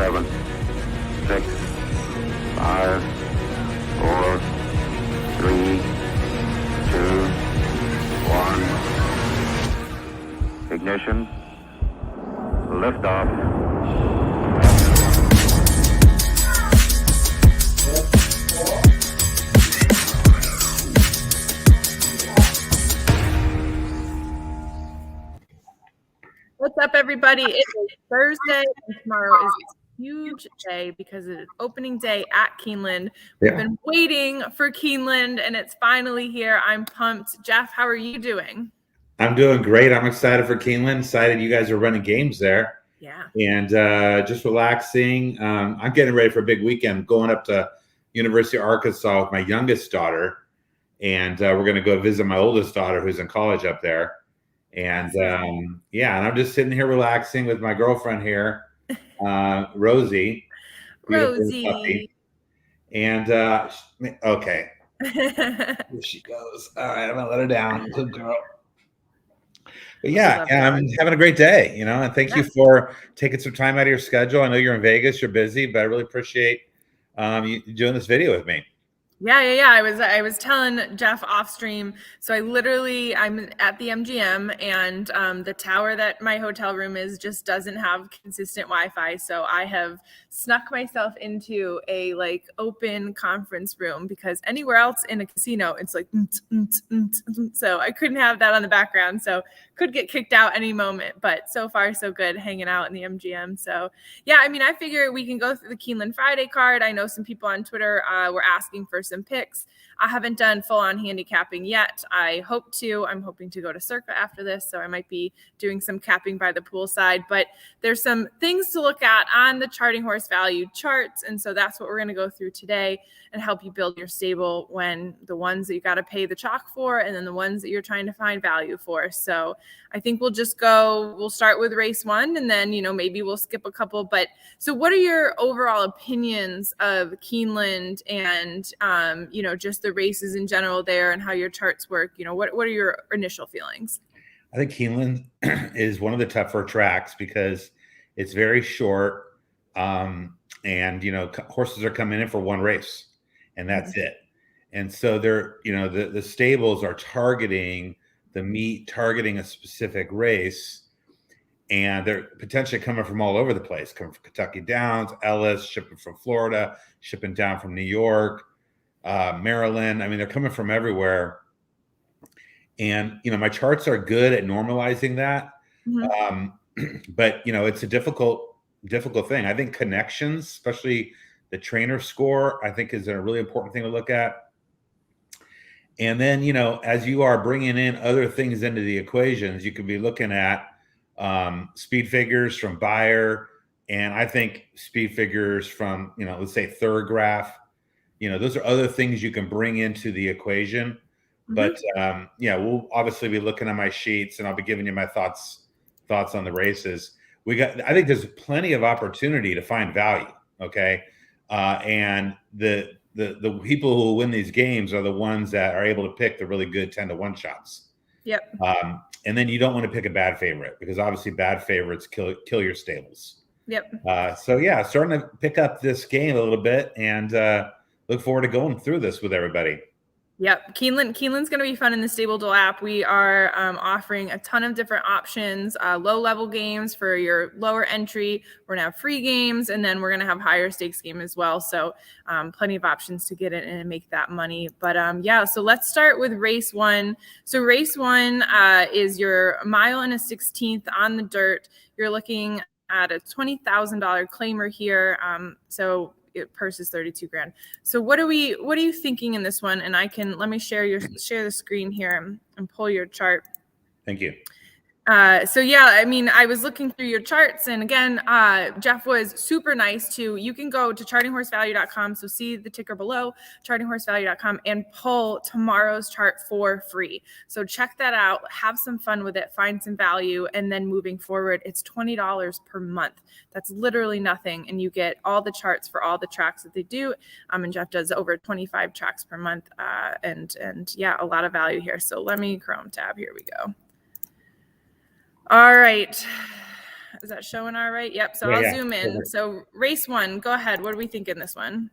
7, 6, 5, 4, 3, 2, 1. Ignition. Liftoff. What's up, everybody? It is Thursday, and tomorrow is a huge day because it is opening day at Keeneland. We've been waiting for Keeneland, and it's finally here. I'm pumped. Jeff, how are you doing? I'm doing great. I'm excited for Keeneland. Excited you guys are running games there. Yeah. And just relaxing. I'm getting ready for a big weekend. Going up to University of Arkansas with my youngest daughter, and we're going to go visit my oldest daughter who's in college up there. And and I'm just sitting here relaxing with my girlfriend here, Rosie. Rosie. And okay, here she goes. All right, I'm gonna let her down. Good girl. But yeah, I'm having a great day, and thank you for taking some time out of your schedule. I know you're in Vegas, you're busy, but I really appreciate you doing this video with me. Yeah. I was telling Jeff off stream. So I'm at the MGM, and the tower that my hotel room is just doesn't have consistent Wi-Fi. So I have snuck myself into a open conference room because anywhere else in a casino, it's like, so I couldn't have that on the background. So could get kicked out any moment, but so far so good hanging out in the MGM. So yeah, I figure we can go through the Keeneland Friday card. I know some people on Twitter were asking for some picks. I haven't done full-on handicapping yet. I'm hoping to go to Circa after this, so I might be doing some capping by the poolside. But there's some things to look at on the Charting Horse Value charts, and so that's what we're going to go through today and help you build your stable when the ones that you got to pay the chalk for, and then the ones that you're trying to find value for. So I think we'll start with race 1, and then maybe we'll skip a couple. But so what are your overall opinions of Keeneland and just the races in general there and how your charts work? What are your initial feelings? I think Keeneland is one of the tougher tracks because it's very short, and horses are coming in for one race, and that's it. And so they're the stables are targeting the meet, targeting a specific race, and they're potentially coming from all over the place, coming from Kentucky Downs, Ellis, shipping from Florida, shipping down from New York, Maryland. They're coming from everywhere. And, my charts are good at normalizing that. But, it's a difficult thing. I think connections, especially the trainer score, I think is a really important thing to look at. And then, as you are bringing in other things into the equations, you could be looking at speed figures from Beyer. And I think speed figures from, let's say Third Graph. Those are other things you can bring into the equation. But we'll obviously be looking at my sheets, and I'll be giving you my thoughts on the races. I think there's plenty of opportunity to find value. Okay. And the people who will win these games are the ones that are able to pick the really good 10-to-1 shots. Yep. And then you don't want to pick a bad favorite because obviously bad favorites kill your stables. Yep. Starting to pick up this game a little bit, and look forward to going through this with everybody. Yep. Keeneland's going to be fun in the Stable Duel app. We are offering a ton of different options, low-level games for your lower entry. We're going to have free games, and then we're going to have higher stakes game as well. So plenty of options to get in and make that money. But so let's start with race 1. So race 1 is your 1 1/16 on the dirt. You're looking at a $20,000 claimer here. Purse is $32,000. So what are you thinking in this one? And let me share the screen here and pull your chart. Thank you. I was looking through your charts, and again, Jeff was super nice too. You can go to ChartingHorseValue.com, so see the ticker below, ChartingHorseValue.com, and pull tomorrow's chart for free. So check that out, have some fun with it, find some value, and then moving forward, it's $20 per month. That's literally nothing, and you get all the charts for all the tracks that they do. And Jeff does over 25 tracks per month, and a lot of value here. So let me Chrome tab. Here we go. All right. Is that showing all right? Yep. So Yeah, I'll yeah. zoom in. Perfect. So race 1, go ahead. What do we think in this one?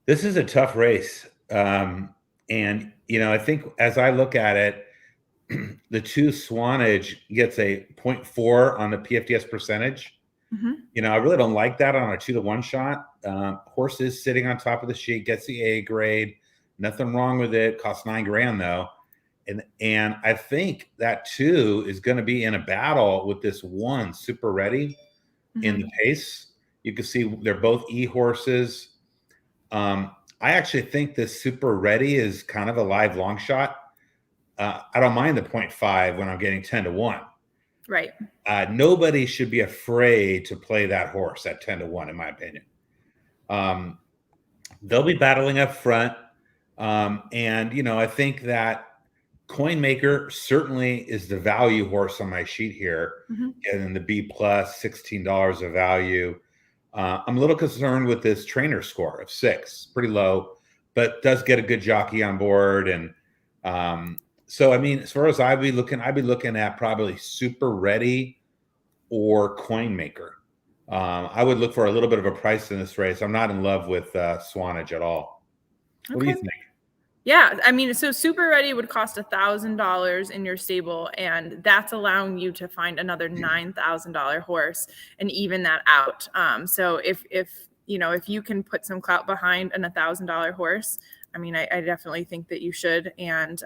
This is a tough race. And, I think as I look at it, the 2 Swanage gets a 0.4 on the PFDS percentage. I really don't like that on a 2-to-1 shot. Horse is sitting on top of the sheet, gets the A grade. Nothing wrong with it. Costs $9,000 though. And I think that 2 is going to be in a battle with this 1 Super Ready in the pace. You can see they're both E horses. I actually think this Super Ready is kind of a live long shot. I don't mind the 0.5 when I'm getting 10-to-1. Right. Nobody should be afraid to play that horse at 10-to-1, in my opinion. They'll be battling up front. And, I think that Coinmaker certainly is the value horse on my sheet here. And then the B plus, $16 of value. I'm a little concerned with this trainer score of 6, pretty low, but does get a good jockey on board. And so, as far as I'd be looking at probably Super Ready or Coinmaker. I would look for a little bit of a price in this race. I'm not in love with Swanage at all. What do you think? Yeah, so Super Ready would cost $1,000 in your stable, and that's allowing you to find another $9,000 horse and even that out. So if you can put some clout behind an $1,000 horse, I definitely think that you should. And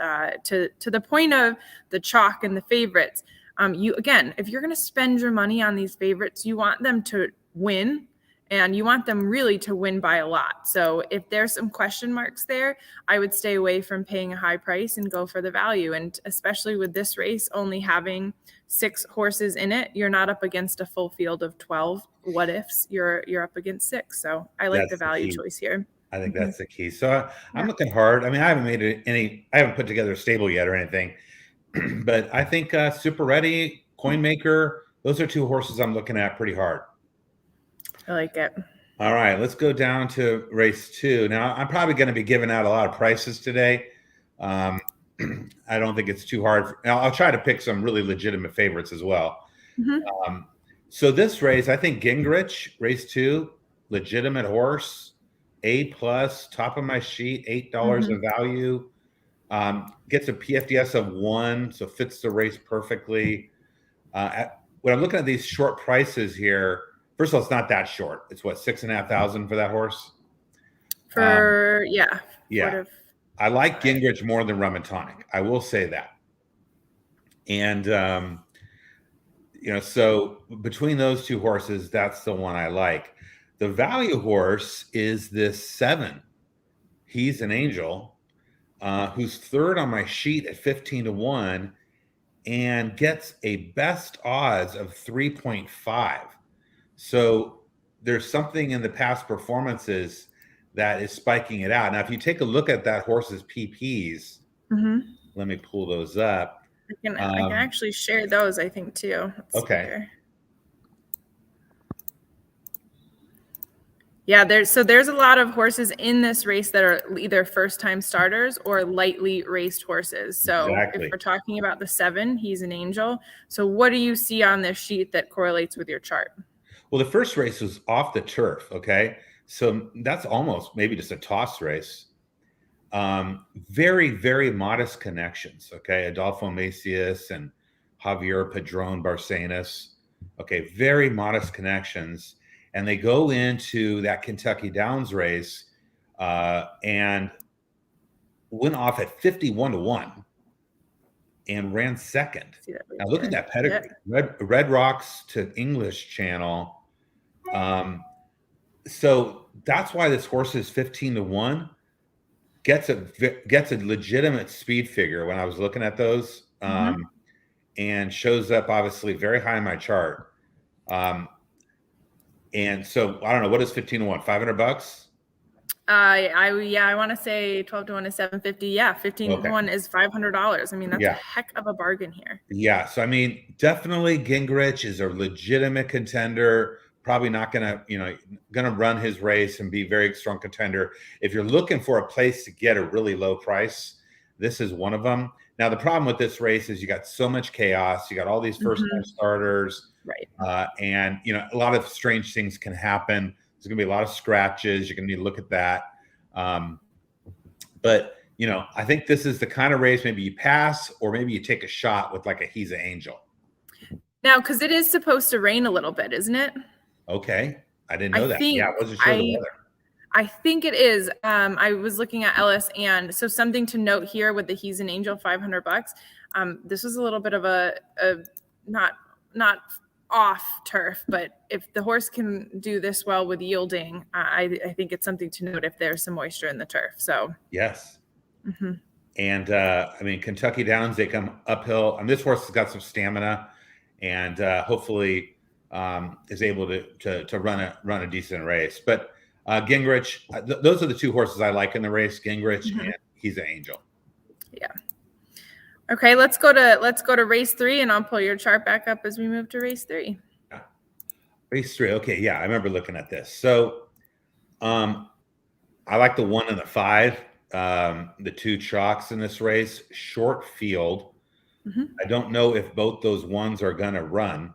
to the point of the chalk and the favorites, if you're going to spend your money on these favorites, you want them to win. And you want them really to win by a lot. So if there's some question marks there, I would stay away from paying a high price and go for the value. And especially with this race only having 6 horses in it, you're not up against a full field of 12 what ifs. You're up against 6. So I like the value choice here. I think that's the key. So I'm looking hard. I haven't put together a stable yet or anything, but I think Super Ready, Coinmaker, those are 2 horses I'm looking at pretty hard. I like it. All right, let's go down to race 2. Now, I'm probably going to be giving out a lot of prices today. I don't think it's too hard. I'll try to pick some really legitimate favorites as well. So this race, I think Gingrich, race 2, legitimate horse, A+, top of my sheet, $8 of value. Gets a PFDS of 1, so fits the race perfectly. When I'm looking at these short prices here, first of all, it's not that short. It's what, 6,500 for that horse? Yeah. I like Gingrich more than Rum and Tonic. I will say that. And so between those 2 horses, that's the one I like. The value horse is this 7. He's an Angel, who's 3rd on my sheet at 15-to-1 and gets a best odds of 3.5. So there's something in the past performances that is spiking it out. Now, if you take a look at that horse's PPs, let me pull those up. I can actually share those, I think, too. Okay. Yeah, there's a lot of horses in this race that are either first-time starters or lightly raced horses. So if we're talking about the 7, he's an Angel. So what do you see on this sheet that correlates with your chart? Well, the first race was off the turf, okay? So that's almost maybe just a toss race. Very, very modest connections, okay? Adolfo Macias and Javier Padron Barcenas. Okay, very modest connections. And they go into that Kentucky Downs race and went off at 51-to-1 and ran 2nd. Now look at that pedigree. Yeah. Red Rocks to English Channel. So that's why this horse is 15-to-1. Gets a legitimate speed figure when I was looking at those, and shows up obviously very high in my chart. And so I don't know, what is 15-to-1? $500? I want to say 12-to-1 is $750. Yeah, 15-to-1 is $500. That's a heck of a bargain here. Yeah, so definitely Gingrich is a legitimate contender. Probably not gonna run his race and be a very strong contender. If you're looking for a place to get a really low price, this is one of them. Now the problem with this race is you got so much chaos. You got all these first-time starters. Right. And, you know, a lot of strange things can happen. There's going to be a lot of scratches. You're going to need to look at that. But, you know, I think this is the kind of race maybe you pass, or maybe you take a shot with like a He's an Angel. Now, because it is supposed to rain a little bit, isn't it? Okay. I didn't know that. Yeah, I wasn't sure of the weather. I think it is. I was looking at Ellis, and so something to note here with the He's an Angel $500. This was a little bit of a not off turf, but if the horse can do this well with yielding, I think it's something to note if there's some moisture in the turf. So yes. Mm-hmm. And I mean, Kentucky Downs, they come uphill, and this horse has got some stamina, and hopefully is able to run a decent race. But Gingrich, those are the two horses I like in the race, Gingrich and He's an Angel. Yeah. Okay, let's go to race 3, and I'll pull your chart back up as we move to race 3. Yeah. Race 3. Okay, yeah, I remember looking at this. So I like the 1 and the 5, the 2 chalks in this race, short field. I don't know if both those ones are going to run.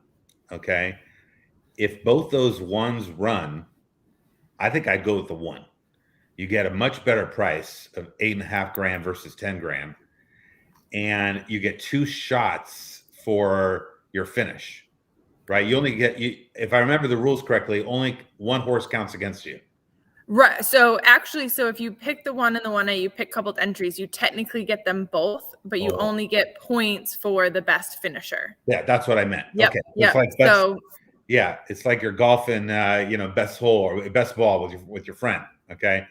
Okay. If both those ones run, I think I'd go with the 1. You get a much better price of 8.5 grand versus 10 grand. And you get 2 shots for your finish, right? You only get, if I remember the rules correctly, only 1 horse counts against you. Right. So actually, if you pick the 1 and the 1A, you pick coupled entries, you technically get them both, but you only get points for the best finisher. Yeah, that's what I meant. Yep. Okay. Yep. Yeah, it's like you're golfing, best hole or best ball with your friend. Okay.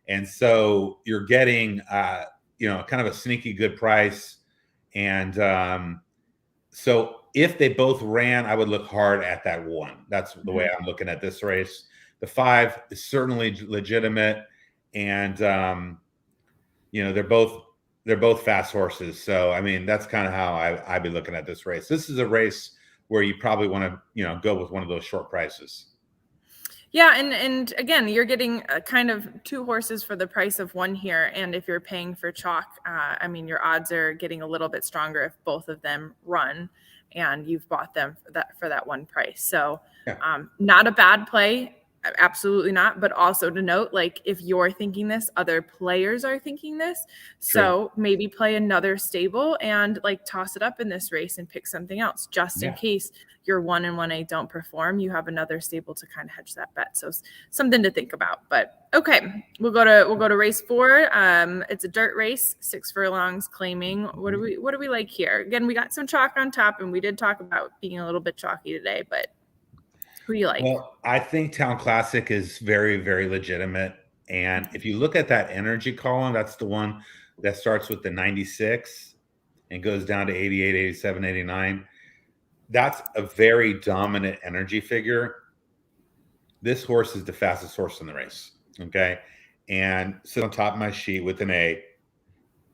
And so you're getting, kind of a sneaky good price. And so if they both ran, I would look hard at that 1. That's the way I'm looking at this race. The 5 is certainly legitimate. And, they're both fast horses. So, I mean, that's kind of how I'd be looking at this race. This is a race where you probably want to, go with one of those short prices. Yeah, and again, you're getting kind of 2 horses for the price of 1 here. And if you're paying for chalk, your odds are getting a little bit stronger if both of them run, and you've bought them for that 1 price. So, not a bad play, absolutely not. But also to note, like, if you're thinking this, other players are thinking this. So maybe play another stable and like toss it up in this race and pick something else just in case your 1 and 1A don't perform. You have another stable to kind of hedge that bet. So something to think about. But okay, we'll go to race 4. It's a dirt race, 6 furlongs claiming. What do we like here? Again, we got some chalk on top, and we did talk about being a little bit chalky today, but who do you like? Well, I think Town Classic is very, very legitimate. And if you look at that energy column, that's the one that starts with the 96 and goes down to 88, 87, 89. That's a very dominant energy figure. This horse is the fastest horse in the race. Okay. And sit on top of my sheet with an A.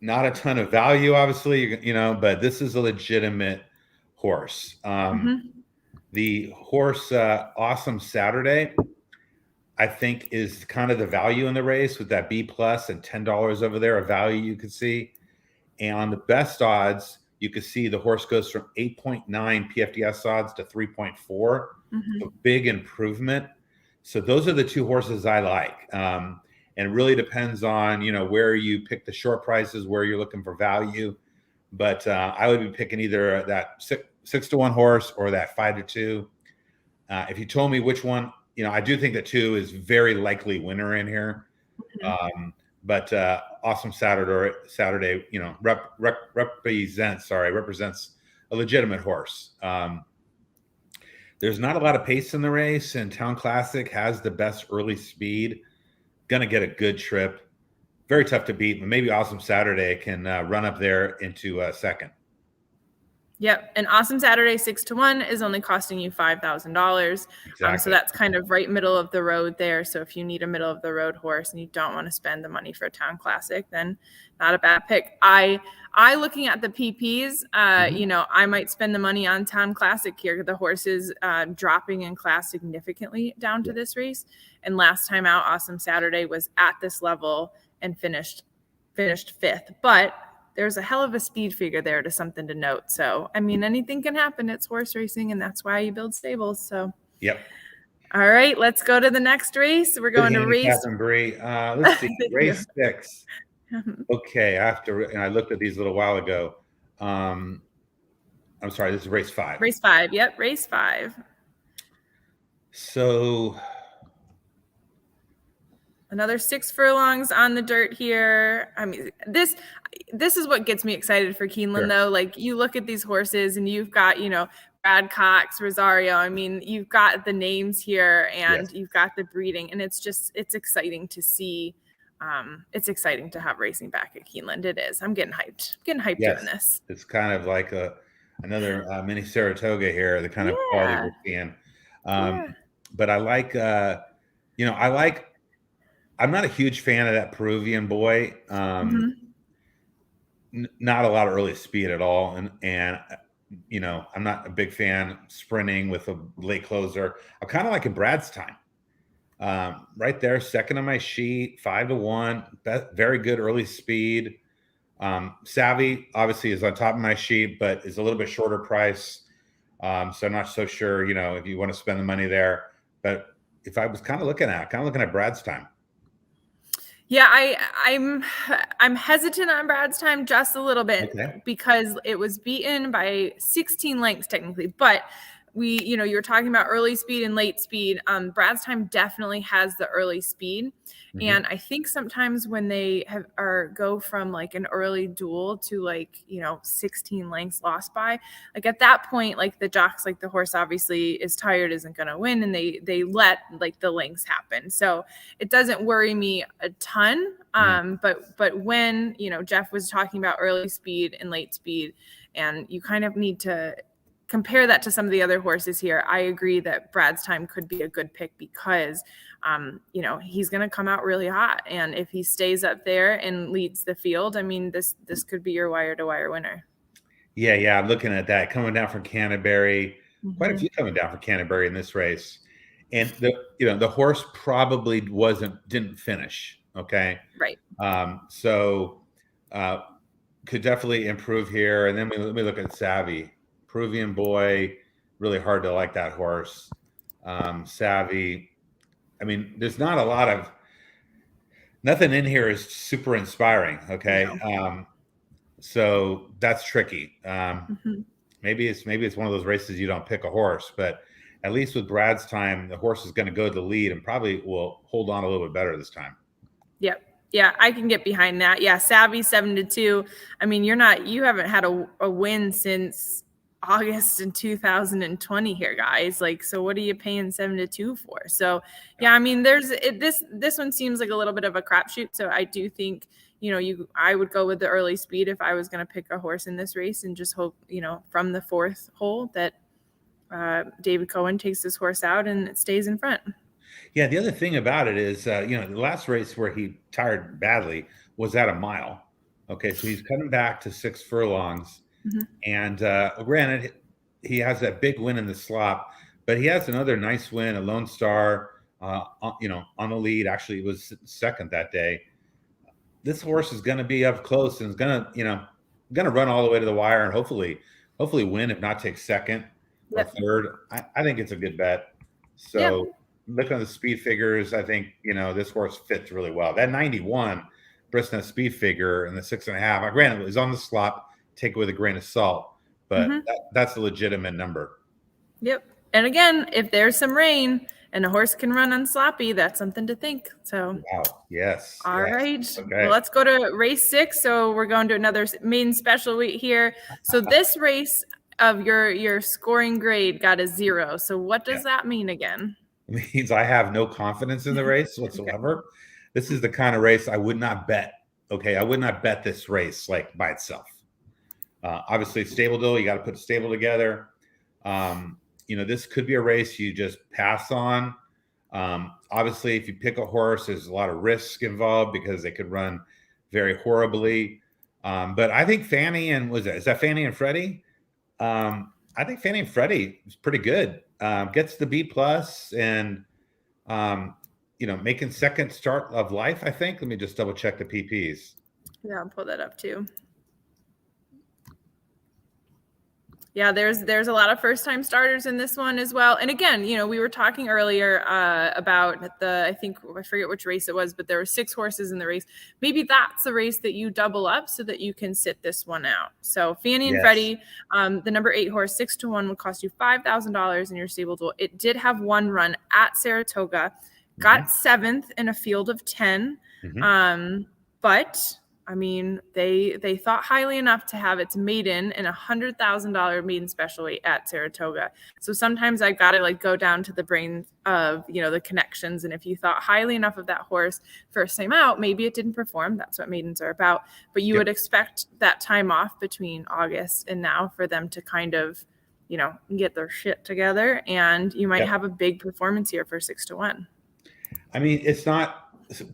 Not a ton of value, obviously, but this is a legitimate horse. The horse, Awesome Saturday, I think is kind of the value in the race with that B+ and $10 over there, a value you could see. And on the best odds, you can see the horse goes from 8.9 PFDS odds to 3.4. A big improvement. So those are the 2 horses I like. And it really depends on, where you pick the short prices, where you're looking for value. But I would be picking either that 6-1 horse or that 5-2. If you told me which one, I do think that 2 is very likely winner in here. But Awesome Saturday, represents a legitimate horse. There's not a lot of pace in the race, and Town Classic has the best early speed. Going to get a good trip. Very tough to beat, but maybe Awesome Saturday can run up there into second. Yep. And Awesome Saturday 6-1 is only costing you $5,000. Exactly. So that's kind of right middle of the road there. So if you need a middle of the road horse and you don't want to spend the money for a Town Classic, then not a bad pick. I looking at the PPs, I might spend the money on Town Classic here. The horse is dropping in class significantly down to this race. And last time out, Awesome Saturday was at this level and finished 5th. But there's a hell of a speed figure there to something to note. So, I mean, anything can happen. It's horse racing, and that's why you build stables. So, Yep. All right, let's go to the next race. We're going to race. Bri. Let's see, race 6. Mm-hmm. Okay, and I looked at these a little while ago. I'm sorry, this is race 5. Race 5. Yep, race 5. So another 6 furlongs on the dirt here. I mean, this is what gets me excited for Keeneland, though. Like, you look at these horses and you've got, Brad Cox, Rosario. I mean, you've got the names here and you've got the breeding, and it's exciting to see. It's exciting to have racing back at Keeneland. It is. I'm getting hyped. Doing this. It's kind of like another mini Saratoga here, the kind of quality we're seeing. But I like, I'm not a huge fan of that Peruvian boy. Not a lot of early speed at all. And I'm not a big fan sprinting with a late closer. I'm kind of like in Brad's time. Right there, second on my sheet, 5-1, very good early speed. Savvy obviously is on top of my sheet, but is a little bit shorter price. So I'm not so sure, if you want to spend the money there. But if I was kind of looking at Brad's time. Yeah, I'm hesitant on Brad's time just a little bit because it was beaten by 16 lengths technically, but you were talking about early speed and late speed. Brad's time definitely has the early speed. And I think sometimes when they go from like an early duel to 16 lengths lost by, like at that point, like the jocks, like the horse obviously is tired, isn't going to win. And they let like the lengths happen. So it doesn't worry me a ton. But when, Jeff was talking about early speed and late speed, and you kind of need to compare that to some of the other horses here, I agree that Brad's time could be a good pick because, he's going to come out really hot. And if he stays up there and leads the field, I mean, this could be your wire-to-wire winner. Yeah. I'm looking at that coming down from Canterbury. Quite a few coming down from Canterbury in this race. And the horse probably didn't finish. Okay. Right. So could definitely improve here. And then let me look at Savvy. Peruvian boy, really hard to like that horse. Savvy. I mean, there's not a lot of nothing in here is super inspiring. Okay. No. So that's tricky. Maybe it's one of those races you don't pick a horse, but at least with Brad's time, the horse is going to go to the lead and probably will hold on a little bit better this time. Yep. Yeah, I can get behind that. Yeah, Savvy 7-2. I mean, you haven't had a win since August in 2020 here, guys. Like, so what are you paying 7-2 for? So yeah, I mean, this one seems like a little bit of a crapshoot. So I do think, I would go with the early speed if I was going to pick a horse in this race and just hope, from the 4th hole that David Cohen takes this horse out and it stays in front. Yeah. The other thing about it is, the last race where he tired badly was at a mile. Okay. So he's coming back to 6 furlongs. And granted, he has that big win in the slop, but he has another nice win, a Lone Star, on the lead. Actually, it was second that day. This horse is going to be up close and is going to run all the way to the wire and hopefully win, if not take second or third. I think it's a good bet. So looking at the speed figures, I think, this horse fits really well. That 91 Brisnet speed figure and the 6.5, granted, it was on the slop. Take it with a grain of salt, but that's a legitimate number. Yep. And again, if there's some rain and a horse can run on sloppy, that's something to think. So, wow. Yes. All right. Okay. Well, let's go to race 6. So we're going to another main special weight here. So this race of your scoring grade got a 0. So what does that mean again? It means I have no confidence in the race whatsoever. This is the kind of race I would not bet. Okay. I would not bet this race like by itself. Obviously, stable deal, you got to put a stable together. This could be a race you just pass on. Obviously, if you pick a horse, there's a lot of risk involved because they could run very horribly. But I think Fannie and is that Fannie and Freddie? I think Fannie and Freddie is pretty good. Gets the B+ and making second start of life, I think. Let me just double check the PPs. Yeah, I'll pull that up too. Yeah, there's a lot of first time starters in this one as well. And again, we were talking earlier about I forget which race it was, but there were 6 horses in the race. Maybe that's the race that you double up so that you can sit this one out. So Fannie and Freddie, the number 8 horse, 6-1 would cost you $5,000 in your stable. It did have one run at Saratoga, got 7th in a field of 10. But I mean, they thought highly enough to have its maiden in $100,000 maiden special weight at Saratoga. So sometimes I've got to go down to the brain of, the connections. And if you thought highly enough of that horse first time out, maybe it didn't perform. That's what maidens are about. But you would expect that time off between August and now for them to kind of, get their shit together. And you might have a big performance here for 6-1. I mean, it's not.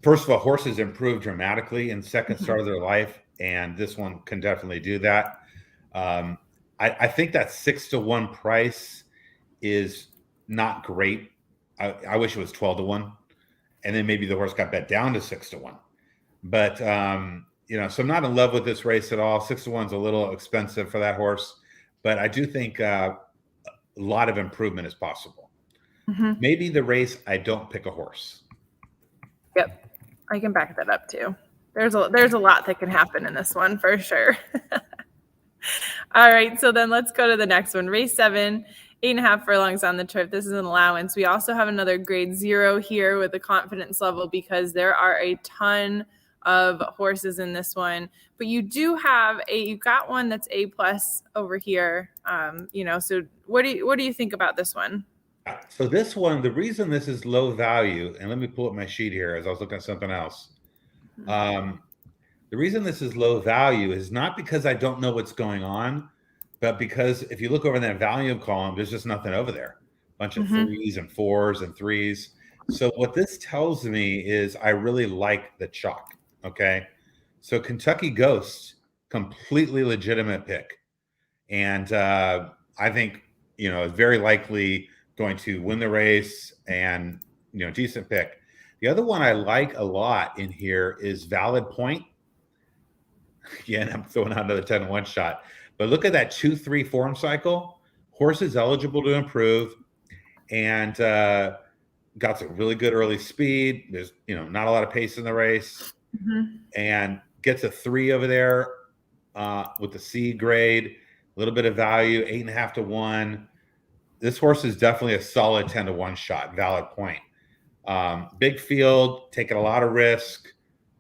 First of all, horses improve dramatically in second start of their life, and this one can definitely do that. I think that 6-1 price is not great. I wish it was 12-1, and then maybe the horse got bet down to 6-1. But so I'm not in love with this race at all. 6-1 is a little expensive for that horse, but I do think a lot of improvement is possible. Maybe the race I don't pick a horse. Yep, I can back that up too. There's a lot that can happen in this one for sure. All right, so then let's go to the next one. Race 7, 8.5 furlongs on the trip. This is an allowance. We also have another grade 0 here with the confidence level because there are a ton of horses in this one. But you do have you got one that's A+ over here. So what do you think about this one? So this one, the reason this is low value, and let me pull up my sheet here as I was looking at something else. The reason this is low value is not because I don't know what's going on, but because if you look over in that value column, there's just nothing over there. A bunch of 3s and 4s and 3s. So what this tells me is I really like the chalk. Okay. So Kentucky Ghost, completely legitimate pick. And I think, it's very likely going to win the race and, decent pick. The other one I like a lot in here is Valid Point. Again, I'm throwing out another 10-1 shot. But look at that 2-3 form cycle. Horse is eligible to improve and got some really good early speed. There's, not a lot of pace in the race. And gets a 3 over there with the C grade, a little bit of value, 8.5-1. This horse is definitely a solid 10-1 shot, Valid Point. Big field, taking a lot of risk.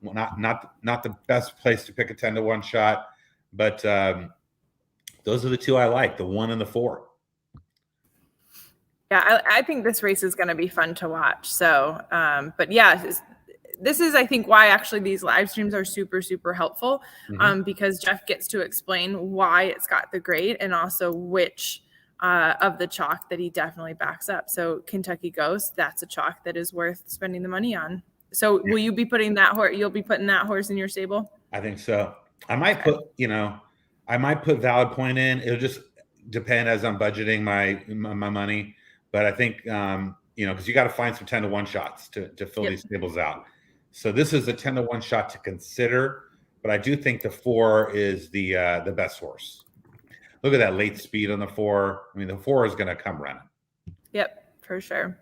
Not the best place to pick a 10-1 shot, but those are the 2 I like, the 1 and the 4. Yeah, I think this race is going to be fun to watch. So, but yeah, this is, I think, why actually these live streams are super, super helpful because Jeff gets to explain why it's got the grade and also which of the chalk that he definitely backs up. So Kentucky Ghost, that's a chalk that is worth spending the money on. So will you be putting that horse? You'll be putting that horse in your stable? I think so. I might put Valid Point in. It'll just depend as I'm budgeting my money. But I think, because you got to find some 10-1 shots to fill these stables out. So this is a 10-1 shot to consider. But I do think the 4 is the best horse. Look at that late speed on the 4. I mean, the 4 is going to come running. Yep, for sure.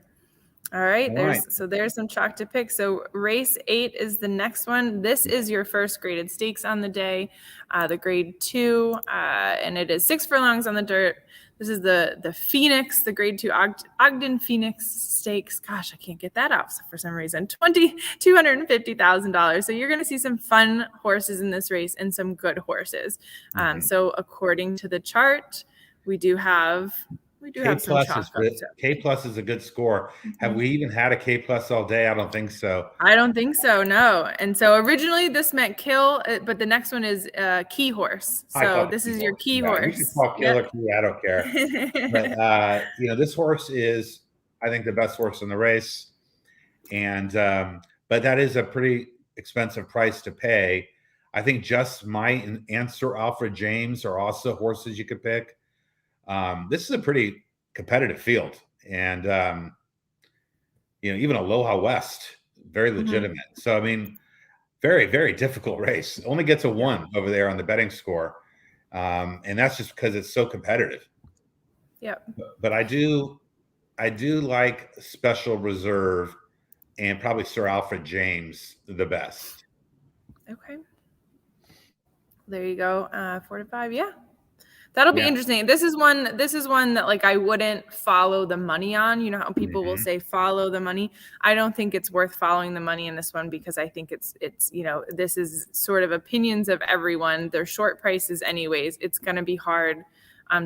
All right. There's some chalk to pick. So race 8 is the next one. This is your first graded stakes on the day, the grade 2, and it is 6 furlongs on the dirt. This is the Phoenix, the grade 2 Ogden Phoenix Stakes. Gosh, I can't get that out for some reason. $250,000. So you're going to see some fun horses in this race and some good horses. So according to the chart, we do have some chalk. K+ is a good score. Have we even had a K+ all day? I don't think so. I don't think so, no. And so originally this meant kill, but the next one is key horse. So this is your key horse. You can call kill or key, I don't care. But this horse is, I think, the best horse in the race. And but that is a pretty expensive price to pay. I think Just Might and Sir Alfred James are also horses you could pick. This is a pretty competitive field, and even Aloha West, very legitimate. So I mean, very, very difficult race. Only gets a 1 over there on the betting score, and that's just because it's so competitive. Yep. But I do like Special Reserve and probably Sir Alfred James the best. Okay. There you go. 4 to 5. Yeah. That'll be interesting. This is one that like I wouldn't follow the money on. You know how people will say follow the money. I don't think it's worth following the money in this one because I think it's this is sort of opinions of everyone. They're short prices anyways. It's going to be hard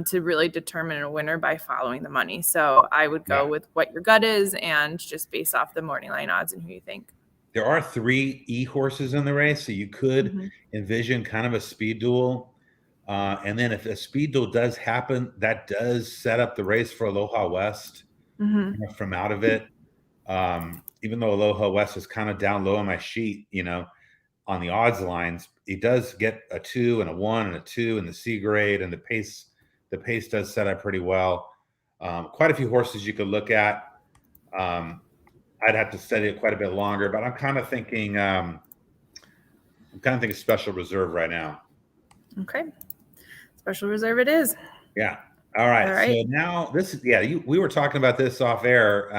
to really determine a winner by following the money. So I would go with what your gut is and just base off the morning line odds and who you think. There are 3 E horses in the race, so you could envision kind of a speed duel. And then if a speed duel does happen, that does set up the race for Aloha West from out of it. Even though Aloha West is kind of down low on my sheet, on the odds lines, it does get a 2 and a 1 and a 2 in the C grade, and the pace does set up pretty well. Quite a few horses you could look at. I'd have to study it quite a bit longer, but I'm kind of thinking Special Reserve right now. Okay. Special Reserve it is. Yeah. All right. So now this is we were talking about this off air,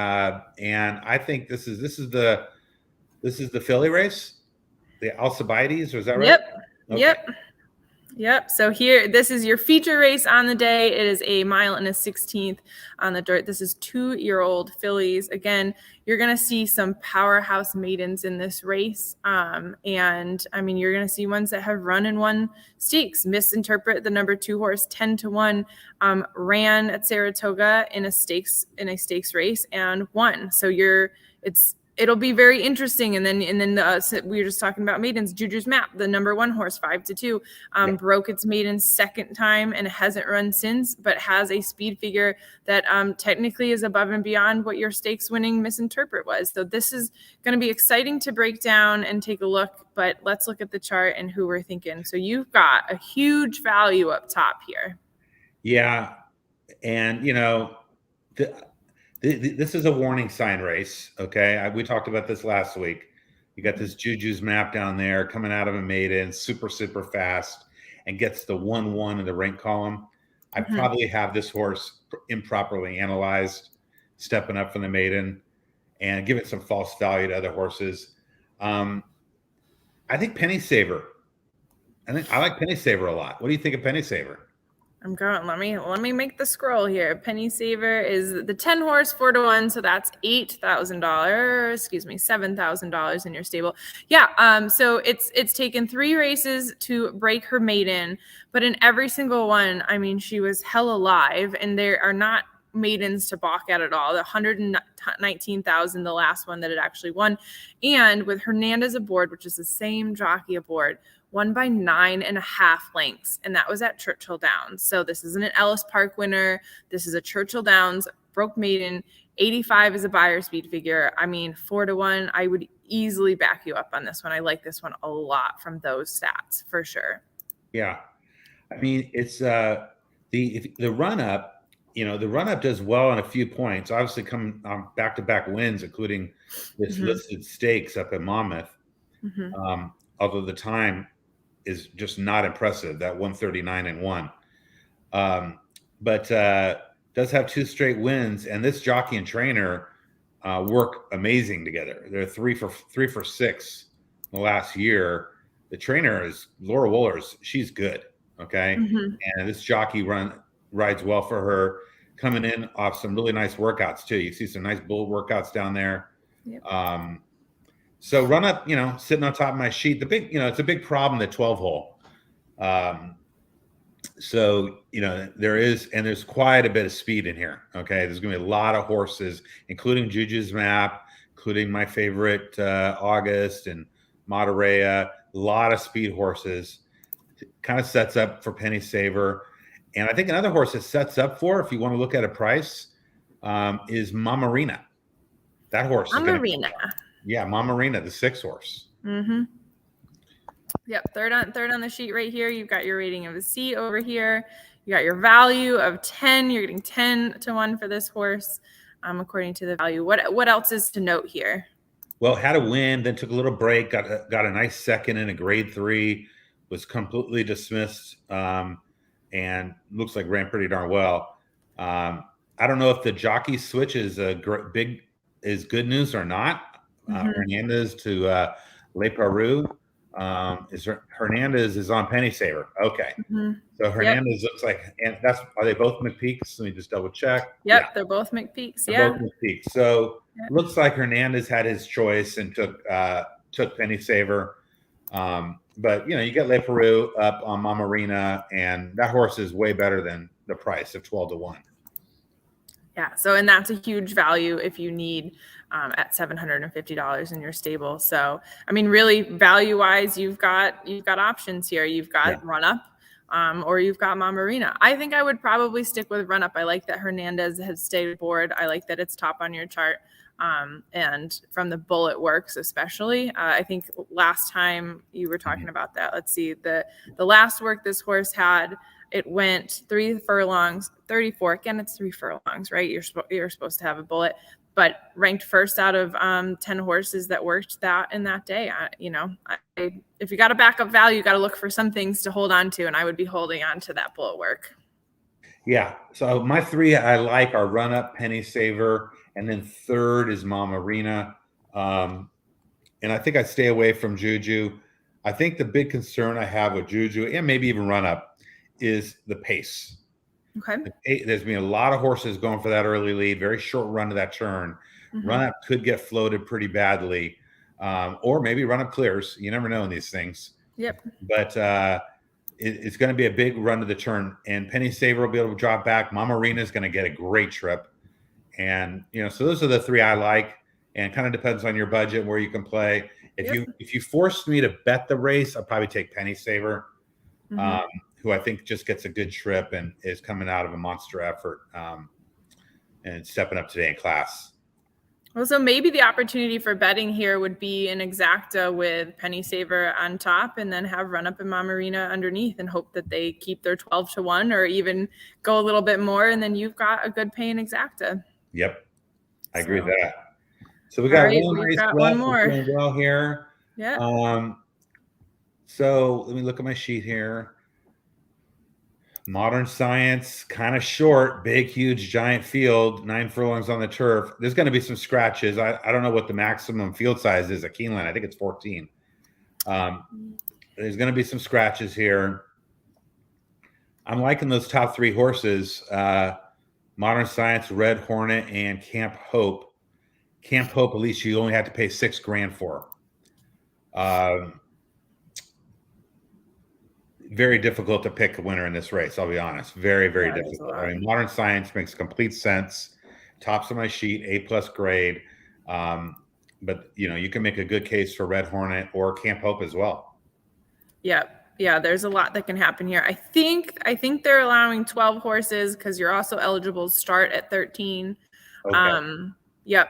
and I think this is the filly race, the Alcibiades, or is that right? Yep. Okay. Yep. So this is your feature race on the day. It is a 1 1/16 miles on the dirt. This is 2-year-old fillies. Again, you're going to see some powerhouse maidens in this race. And I mean, you're going to see ones that have run and won stakes. Misinterpret the number 2 horse 10 to 1, ran at Saratoga in a stakes race and won. So it'll be very interesting. And then we were just talking about maidens. Juju's Map, the number 1 horse, 5 to 2, broke its maiden second time and hasn't run since, but has a speed figure that technically is above and beyond what your stakes winning Misinterpret was. So this is going to be exciting to break down and take a look, but let's look at the chart and who we're thinking. So you've got a huge value up top here. Yeah. And, this is a warning sign race, okay? We talked about this last week. You got this Juju's Map down there coming out of a maiden, super, super fast, and gets the 1-1 in the rank column. I probably have this horse improperly analyzed, stepping up from the maiden, and giving some false value to other horses. I think Penny Saver. I like Penny Saver a lot. What do you think of Penny Saver? I'm going. Let me make the scroll here. Penny Saver is the 10 horse 4 to 1, so that's $7,000 in your stable. Yeah. So it's taken 3 races to break her maiden, but in every single one, I mean, she was hell alive, and there are not maidens to balk at all. The 119,000, the last one that it actually won, and with Hernandez aboard, which is the same jockey aboard, won by 9.5 lengths, and that was at Churchill Downs. So this isn't an Ellis Park winner. This is a Churchill Downs broke maiden. 85 is a buyer speed figure. I mean, 4 to 1. I would easily back you up on this one. I like this one a lot from those stats for sure. Yeah, I mean, it's the run up. The run up does well on a few points. Obviously, coming back-to-back wins, including this listed stakes up at Monmouth. Although the time is just not impressive, that 139-1. But does have 2 straight wins, and this jockey and trainer work amazing together. They're 3 for 6 in the last year. The trainer is Laura Wohlers. She's good, okay? And this jockey rides well for her, coming in off some really nice workouts too. You see some nice bull workouts down there. Yep. So run up, sitting on top of my sheet. It's a big problem, the 12 hole. So, there's quite a bit of speed in here. Okay. There's going to be a lot of horses, including Juju's Map, including my favorite, August and Monterey, a lot of speed horses. Kind of sets up for Penny Saver. And I think another horse that sets up for, if you want to look at a price, is Mamarina. That horse. Mamarina. Mamarina, the 6 horse. Yep, third on the sheet right here. You've got your rating of a C over here. You got your value of 10. You're getting 10 to 1 for this horse, according to the value. What else is to note here? Well, had a win, then took a little break, got a nice second in a grade 3, was completely dismissed, and looks like ran pretty darn well. I don't know if the jockey switch is is good news or not. Hernandez to Le Peru. Hernandez is on Penny Saver. Okay. So Hernandez looks like, and are they both McPeaks? Let me just double check. Yep, they're both McPeaks. They're both McPeaks. So looks like Hernandez had his choice and took Penny Saver. But you get Le Peru up on Mamarina, and that horse is way better than the price of 12-1. Yeah. So, and that's a huge value if you need at $750 in your stable. So, I mean, really value wise, you've got options here. You've got Run Up, or you've got Mamarina. I think I would probably stick with Run Up. I like that Hernandez has stayed aboard. I like that it's top on your chart. And from the bullet works, especially, I think last time you were talking about that, let's see, the last work this horse had, it went 3 furlongs, 34. Again, it's 3 furlongs, right? You're supposed to have a bullet, but ranked first out of 10 horses that worked that in that day. If you got a backup value, you got to look for some things to hold on to, and I would be holding on to that bullet work. Yeah. So my 3 I like are Run Up, Penny Saver, and then third is Mamarina. And I think I stay away from Juju. I think the big concern I have with Juju, and maybe even Run Up, is the pace. Okay. There's been a lot of horses going for that early lead, very short run to that turn. Run Up could get floated pretty badly, or maybe Run Up clears. You never know in these things. Yep. But it's going to be a big run to the turn, and Penny Saver will be able to drop back. Mamarina is going to get a great trip. And, so those are the 3 I like, and kind of depends on your budget, where you can play. If you forced me to bet the race, I'd probably take Penny Saver, who I think just gets a good trip and is coming out of a monster effort, and stepping up today in class. Well, so maybe the opportunity for betting here would be an exacta with Penny Saver on top, and then have Run Up and Mamarina underneath, and hope that they keep their 12-1 or even go a little bit more. And then you've got a good paying exacta. Yep. I agree with that. So we got one race left. One more. We're doing well here. Yeah. So let me look at my sheet here. Modern Science, kind of short, big, huge, giant field, 9 furlongs on the turf. There's going to be some scratches. I don't know what the maximum field size is at Keeneland. I think it's 14. There's going to be some scratches here. I'm liking those top 3 horses. Modern Science, Red Hornet, and Camp Hope. Camp Hope, at least you only have to pay $6,000 for. Very difficult to pick a winner in this race, I'll be honest. Very, very difficult. I mean, Modern Science makes complete sense. Tops of my sheet, A+ grade. But, you can make a good case for Red Hornet or Camp Hope as well. Yeah, there's a lot that can happen here. I think they're allowing 12 horses because you're also eligible to start at 13. Okay.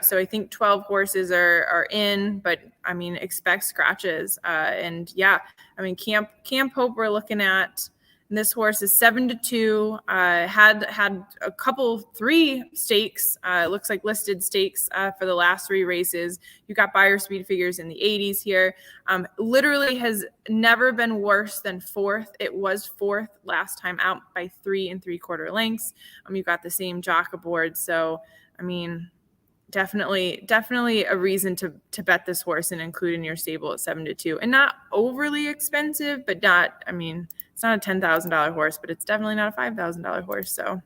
So I think 12 horses are in, but I mean, expect scratches. And yeah, I mean, Camp Hope we're looking at. And this horse is 7-2. Had a couple 3 stakes. It looks like listed stakes for the last 3 races. You got buyer speed figures in the 80s here. Literally has never been worse than 4th. It was 4th last time out by 3 3/4 lengths. You got the same jock aboard. So I mean, definitely a reason to bet this horse and include in your stable at 7-2, and not overly expensive, but not. I mean, it's not a $10,000 horse, but it's definitely not a $5,000 horse. So,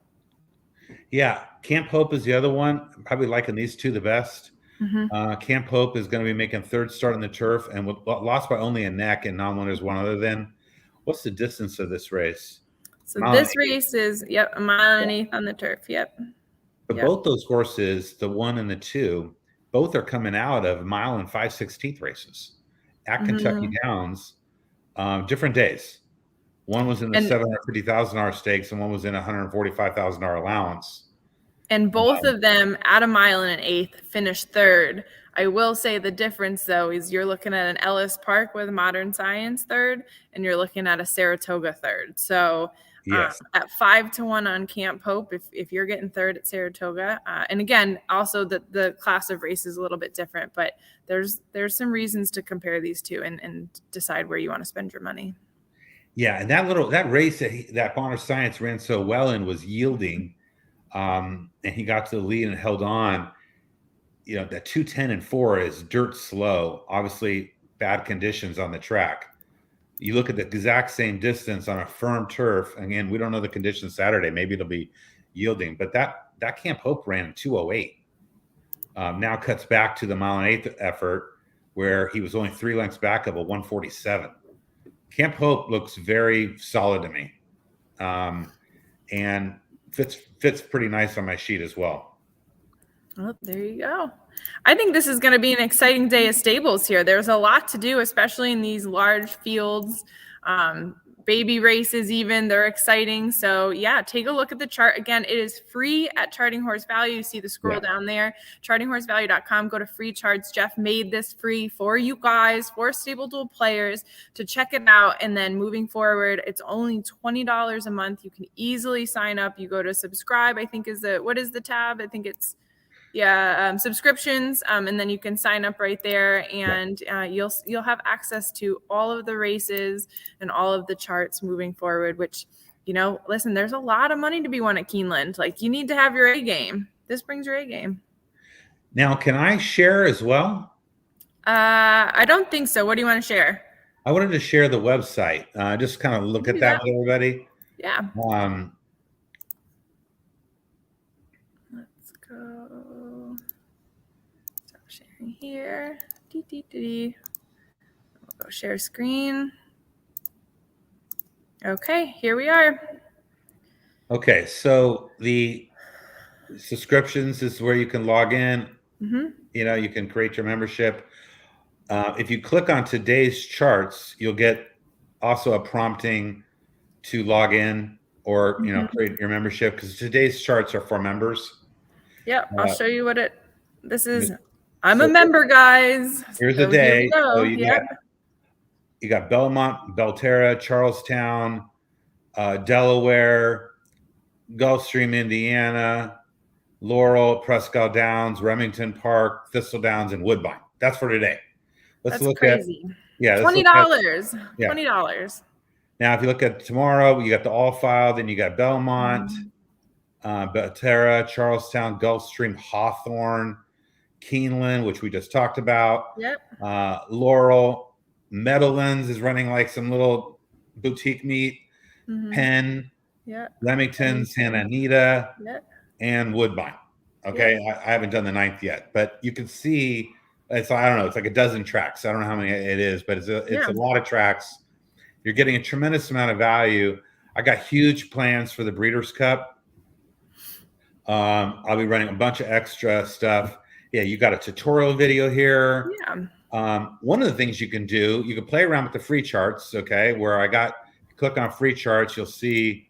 yeah, Camp Hope is the other one. I'm probably liking these 2 the best. Camp Hope is going to be making 3rd start on the turf, and lost by only a neck, and non-winners one other than. What's the distance of this race? So this race is a 1.1 miles on the turf. Yep. But both those horses, the 1 and the 2, both are coming out of 1 mile and 5/16 races at Kentucky Downs, different days. One was in the $750,000 stakes, and one was in a $145,000 allowance. And both of them at 1 1/8 finished 3rd. I will say the difference, though, is you're looking at an Ellis Park with Modern Science 3rd, and you're looking at a Saratoga 3rd. So at 5-1 on Camp Hope, if you're getting 3rd at Saratoga, and again, also the class of race is a little bit different, but there's some reasons to compare these 2 and decide where you want to spend your money. Yeah, and that race that Modern Science ran so well in was yielding and he got to the lead and held on. You know, that 210 and 4 is dirt slow. Obviously, bad conditions on the track. You look at the exact same distance on a firm turf. Again, we don't know the conditions Saturday. Maybe it'll be yielding, but that Camp Hope ran in 208. Now cuts back to the mile and eighth effort where he was only 3 lengths back of a 147. Camp Hope looks very solid to me, and fits pretty nice on my sheet as well. Oh, there you go. I think this is going to be an exciting day of stables here. There's a lot to do, especially in these large fields. Baby races even, they're exciting. So yeah, take a look at the chart. Again, it is free at Charting Horse Value. You see the scroll down there, ChartingHorseValue.com. Go to free charts. Jeff made this free for you guys, for Stable Duel players to check it out. And then moving forward, it's only $20 a month. You can easily sign up. You go to subscribe, I think what is the tab? I think it's subscriptions, and then you can sign up right there, and you'll have access to all of the races and all of the charts moving forward, which, listen, there's a lot of money to be won at Keeneland. Like, you need to have your A game. This brings your A game. Now, can I share as well? I don't think so. What do you want to share? I wanted to share the website. Just kind of look at that with everybody. Yeah. Stop sharing here. We'll go share screen. Okay, here we are. Okay, so the subscriptions is where you can log in. Mm-hmm. You can create your membership. If you click on today's charts, you'll get also a prompting to log in or create your membership, because today's charts are for members. Yeah, I'll show you what this is. I'm a member, guys. Here's the day. So you got Belmont, Belterra, Charlestown, Delaware, Gulfstream, Indiana, Laurel, Prescott Downs, Remington Park, Thistle Downs, and Woodbine. That's for today. That's crazy. $20. $20. Now, if you look at tomorrow, you got the all file. Then you got Belmont, Belterra, Charlestown, Gulfstream, Hawthorne, Keeneland, which we just talked about. Yep. Laurel, Meadowlands is running like some little boutique meet. Penn, Leamington, Santa Anita, and Woodbine. Okay, I haven't done the 9th yet, but you can see it's, I don't know, it's like a dozen tracks. I don't know how many it is, but it's a lot of tracks. You're getting a tremendous amount of value. I got huge plans for the Breeders' Cup. I'll be running a bunch of extra stuff. Yeah, you got a tutorial video here. Yeah. One of the things you can do, you can play around with the free charts, okay, where click on free charts, you'll see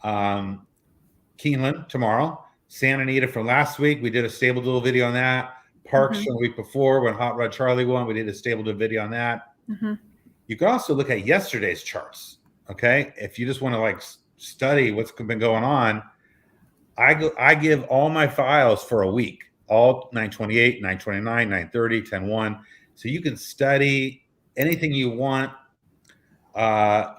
Keeneland tomorrow, Santa Anita from last week. We did a Stable Duel video on that. Parks from the week before when Hot Rod Charlie won. We did a Stable Duel video on that. You can also look at yesterday's charts, okay? If you just want to study what's been going on, I give all my files for a week, all 928, 929, 930, 10-1. So you can study anything you want.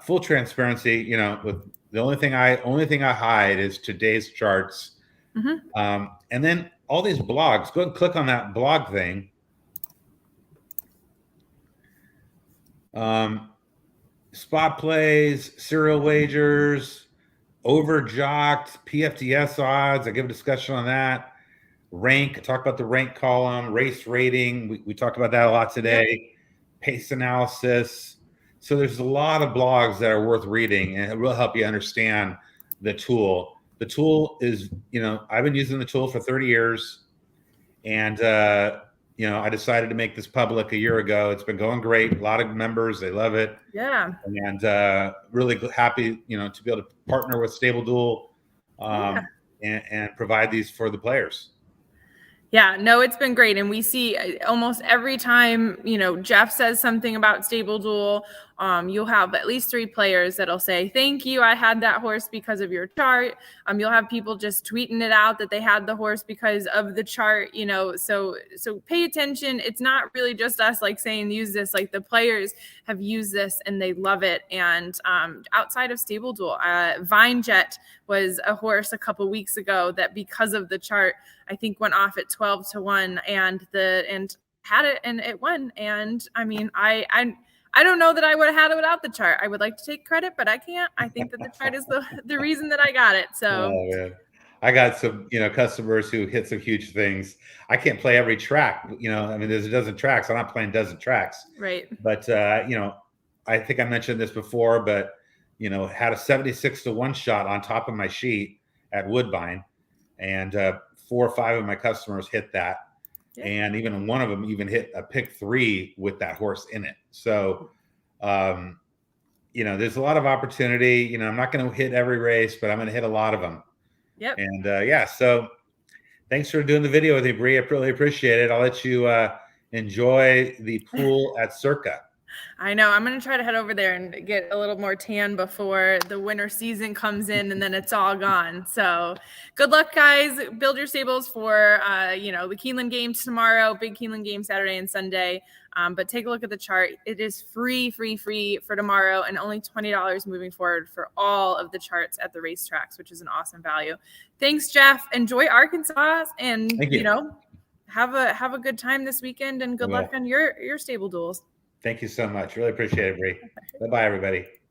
Full transparency, with the only thing I hide is today's charts. And then all these blogs, go and click on that blog thing. Spot plays, serial wagers, overjocked, PFTS odds. I give a discussion on that. Rank, I talk about the rank column, race rating. We talked about that a lot today. Pace analysis. So there's a lot of blogs that are worth reading, and it will help you understand the tool. The tool is, I've been using the tool for 30 years, and I decided to make this public a year ago. It's been going great. A lot of members, they love it. Yeah. And really happy, to be able to partner with Stable Duel and provide these for the players. Yeah, no, it's been great. And we see almost every time, Jeff says something about Stable Duel you'll have at least 3 players that'll say, thank you, I had that horse because of your chart. You'll have people just tweeting it out that they had the horse because of the chart, you know, so pay attention. It's not really just us like saying use this, like the players have used this and they love it. And outside of Stable Duel, Vine Jet was a horse a couple weeks ago that because of the chart, I think went off at 12-1 and had it and it won. And I mean, I don't know that I would have had it without the chart. I would like to take credit, but I can't. I think that the chart is the reason that I got it. So oh, man. I got some, customers who hit some huge things. I can't play every track. I mean, there's a dozen tracks. I'm not playing dozen tracks. Right. But I think I mentioned this before, but had a 76-1 shot on top of my sheet at Woodbine, and 4 or 5 of my customers hit that. Yeah. And even one of them even hit a pick 3 with that horse in it. So, there's a lot of opportunity. I'm not going to hit every race, but I'm going to hit a lot of them. Yep. And so thanks for doing the video with me, Bri. I really appreciate it. I'll let you enjoy the pool at Circa. I know. I'm going to try to head over there and get a little more tan before the winter season comes in and then it's all gone. So good luck, guys. Build your stables for, the Keeneland games tomorrow, big Keeneland game Saturday and Sunday. But take a look at the chart. It is free for tomorrow and only $20 moving forward for all of the charts at the racetracks, which is an awesome value. Thanks, Jeff. Enjoy Arkansas and, have a good time this weekend and good luck on your stable duels. Thank you so much. Really appreciate it, Bri. Bye-bye, everybody.